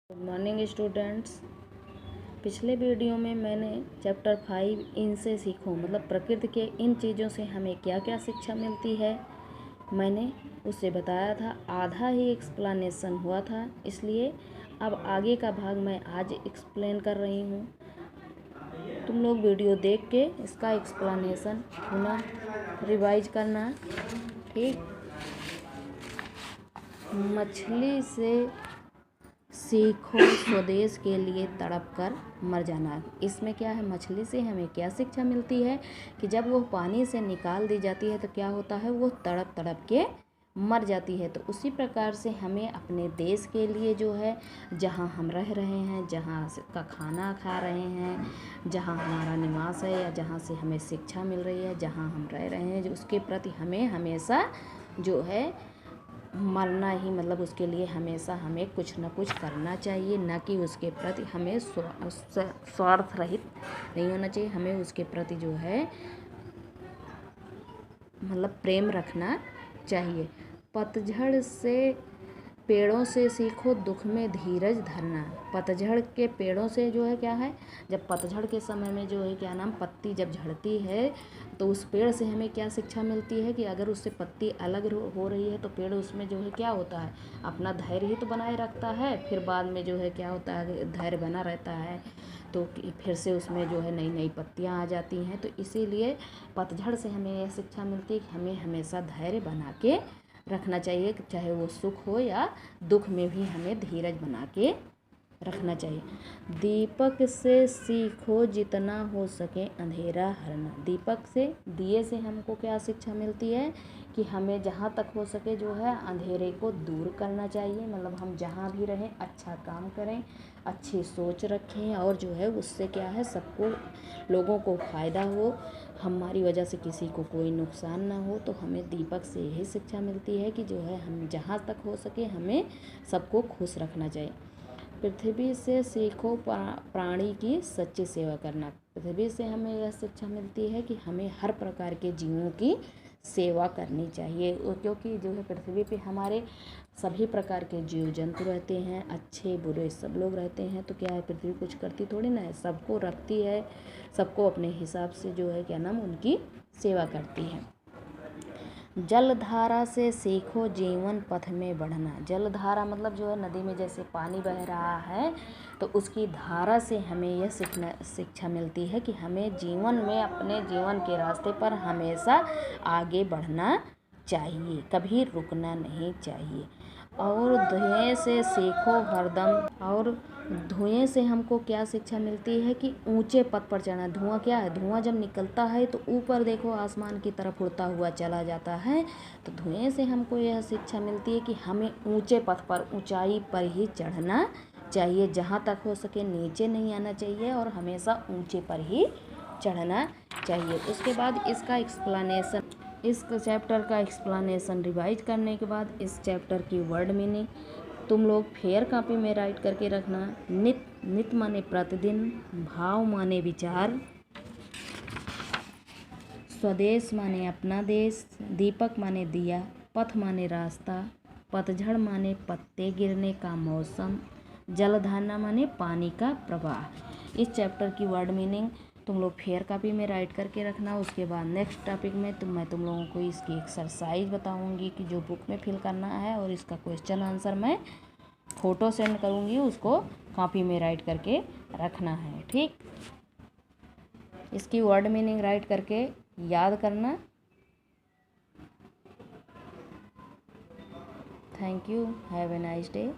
Good morning students. पिछले video में मैंने चैप्टर 5 इनसे सीखो मतलब प्रकृति के इन चीज़ों से हमें क्या क्या शिक्षा मिलती है मैंने उसे बताया था। आधा ही एक्सप्लेनेशन हुआ था, इसलिए अब आगे का भाग मैं आज एक्सप्लेन कर रही हूँ। तुम लोग वीडियो देख के इसका एक्सप्लेनेशन पुनः रिवाइज करना, ठीक। मछली से सीखो स्वदेश के लिए तड़प कर मर जाना। इसमें क्या है, मछली से हमें क्या शिक्षा मिलती है कि जब वो पानी से निकाल दी जाती है तो क्या होता है, वो तड़प तड़प के मर जाती है। तो उसी प्रकार से हमें अपने देश के लिए जो है, जहाँ हम रह रहे हैं, जहाँ का खाना खा रहे हैं, जहाँ हमारा निवास है या जहाँ से हमें शिक्षा मिल रही है, जहाँ हम रह रहे हैं, जो उसके प्रति हमें हमेशा जो है मरना ही मतलब उसके लिए हमेशा हमें कुछ न कुछ करना चाहिए, न कि उसके प्रति हमें स्वार्थ रहित नहीं होना चाहिए। हमें उसके प्रति जो है मतलब प्रेम रखना चाहिए। पतझड़ से पेड़ों से सीखो दुख में धीरज धरना। पतझड़ के पेड़ों से जो है क्या है, जब पतझड़ के समय में जो है क्या नाम, पत्ती जब झड़ती है तो उस पेड़ से हमें क्या शिक्षा मिलती है कि अगर उससे पत्ती अलग हो रही है तो पेड़ उसमें जो है क्या होता है, अपना धैर्य ही तो बनाए रखता है। फिर बाद में जो है क्या होता है, धैर्य बना रहता है तो फिर से उसमें जो है नई नई पत्तियाँ आ जाती हैं। तो इसीलिए पतझड़ से हमें यह शिक्षा मिलती है कि हमें हमेशा धैर्य बना के रखना चाहिए, चाहे वो सुख हो या दुख में भी हमें धीरज बना के रखना चाहिए। दीपक से सीखो जितना हो सके अंधेरा हरना। दीपक से, दिए से हमको क्या शिक्षा मिलती है कि हमें जहाँ तक हो सके जो है अंधेरे को दूर करना चाहिए। मतलब हम जहाँ भी रहें अच्छा काम करें, अच्छी सोच रखें और जो है उससे क्या है, सबको लोगों को फ़ायदा हो, हमारी वजह से किसी को कोई नुकसान ना हो। तो हमें दीपक से यही शिक्षा मिलती है कि जो है हम जहाँ तक हो सके हमें सबको खुश रखना चाहिए। पृथ्वी से सीखो प्राणी की सच्ची सेवा करना। पृथ्वी से हमें यह शिक्षा मिलती है कि हमें हर प्रकार के जीवों की सेवा करनी चाहिए, क्योंकि जो है पृथ्वी पे हमारे सभी प्रकार के जीव जंतु रहते हैं, अच्छे बुरे सब लोग रहते हैं। तो क्या है, पृथ्वी कुछ करती थोड़ी ना है, सबको रखती है, सबको अपने हिसाब से जो है क्या नाम उनकी सेवा करती है। जलधारा से सीखो जीवन पथ में बढ़ना। जलधारा मतलब जो है नदी में जैसे पानी बह रहा है तो उसकी धारा से हमें यह शिक्षा मिलती है कि हमें जीवन में अपने जीवन के रास्ते पर हमेशा आगे बढ़ना चाहिए, कभी रुकना नहीं चाहिए। और धुएं से सीखो हरदम। और धुएं से हमको क्या शिक्षा मिलती है कि ऊंचे पद पर चढ़ना। धुआं क्या है, धुआं जब निकलता है तो ऊपर देखो आसमान की तरफ उड़ता हुआ चला जाता है। तो धुएं से हमको यह शिक्षा मिलती है कि हमें ऊंचे पद पर, ऊंचाई पर ही चढ़ना चाहिए, जहाँ तक हो सके नीचे नहीं आना चाहिए और हमेशा ऊंचे पर ही चढ़ना चाहिए। उसके बाद इसका एक्सप्लेनेशन, इस चैप्टर का एक्सप्लेनेशन रिवाइज करने के बाद इस चैप्टर की वर्ड मीनिंग तुम लोग फेयर कॉपी में राइट करके रखना। नित माने प्रतिदिन, भाव माने विचार, स्वदेश माने अपना देश, दीपक माने दिया, पथ माने रास्ता, पतझड़ माने पत्ते गिरने का मौसम, जलधारा माने पानी का प्रवाह। इस चैप्टर की वर्ड मीनिंग तुम लोग फेयर कॉपी में राइट करके रखना। उसके बाद नेक्स्ट टॉपिक में मैं तुम लोगों को इसकी एक्सरसाइज बताऊंगी कि जो बुक में फिल करना है, और इसका क्वेश्चन आंसर मैं फ़ोटो सेंड करूंगी, उसको कॉपी में राइट करके रखना है, ठीक। इसकी वर्ड मीनिंग राइट करके याद करना। Thank you, have a nice day.